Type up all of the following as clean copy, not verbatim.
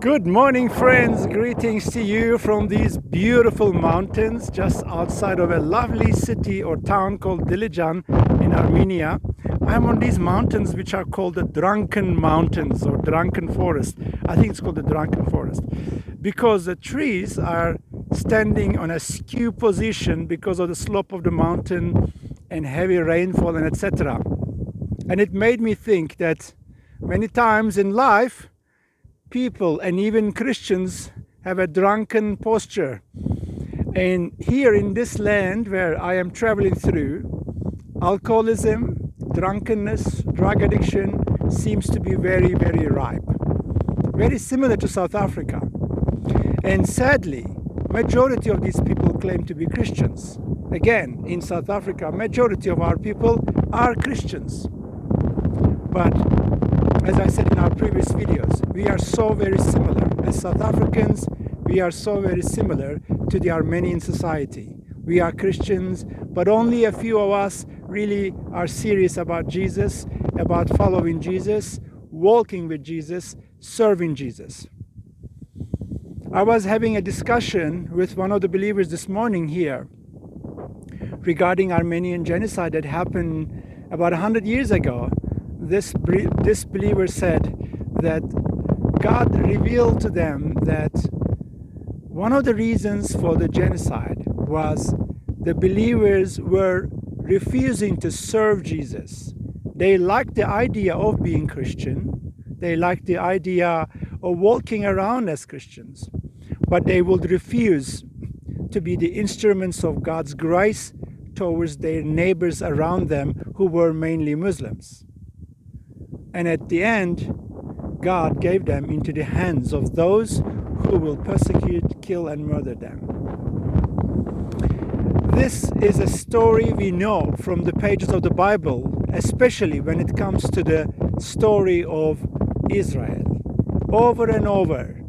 Good morning, friends. Greetings to you from these beautiful mountains just outside of a lovely city or town called Dilijan in Armenia. I'm on these mountains which are called the Drunken Mountains or Drunken Forest. I think it's called the Drunken Forest because the trees are standing on a skew position because of the slope of the mountain and heavy rainfall and etc. And it made me think that many times in life, people and even Christians have a drunken posture. And here in this land where I am traveling through, alcoholism, drunkenness, drug addiction seems to be very, very ripe. Very similar to South Africa. And sadly, majority of these people claim to be Christians. Again, in South Africa, majority of our people are Christians. But as I said in our previous videos, we are so very similar. As South Africans, we are so very similar to the Armenian society. We are Christians, but only a few of us really are serious about Jesus, about following Jesus, walking with Jesus, serving Jesus. I was having a discussion with one of the believers this morning here regarding Armenian genocide that happened about 100 years ago. This believer said that God revealed to them that one of the reasons for the genocide was the believers were refusing to serve Jesus. They liked the idea of being Christian. They liked the idea of walking around as Christians. But they would refuse to be the instruments of God's grace towards their neighbors around them who were mainly Muslims. And at the end, God gave them into the hands of those who will persecute, kill, and murder them. This is a story we know from the pages of the Bible, especially when it comes to the story of Israel. Over and over,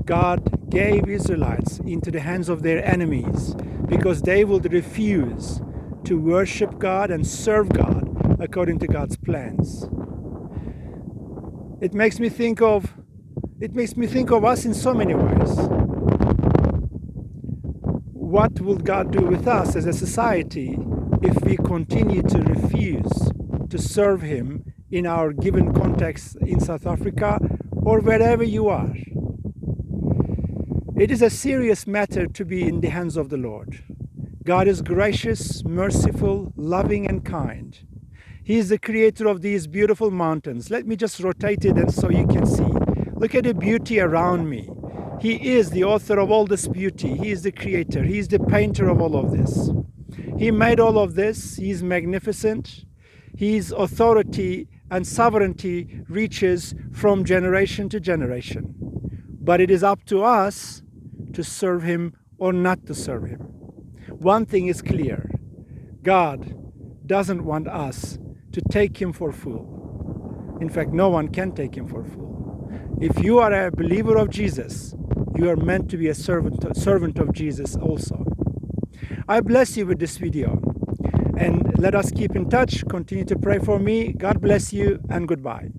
God gave Israelites into the hands of their enemies because they would refuse to worship God and serve God according to God's plans. It makes me think of us in so many ways. What will God do with us as a society if we continue to refuse to serve Him in our given context in South Africa or wherever you are? It is a serious matter to be in the hands of the Lord. God is gracious, merciful, loving, and kind. He is the creator of these beautiful mountains. Let me just rotate it and so you can see. Look at the beauty around me. He is the author of all this beauty. He is the creator. He is the painter of all of this. He made all of this. He is magnificent. His authority and sovereignty reaches from generation to generation. But it is up to us to serve Him or not to serve Him. One thing is clear. God doesn't want us to take Him for a fool. In fact, no one can take Him for a fool. If you are a believer of Jesus, you are meant to be a servant of Jesus also. I bless you with this video. And let us keep in touch. Continue to pray for me. God bless you and goodbye.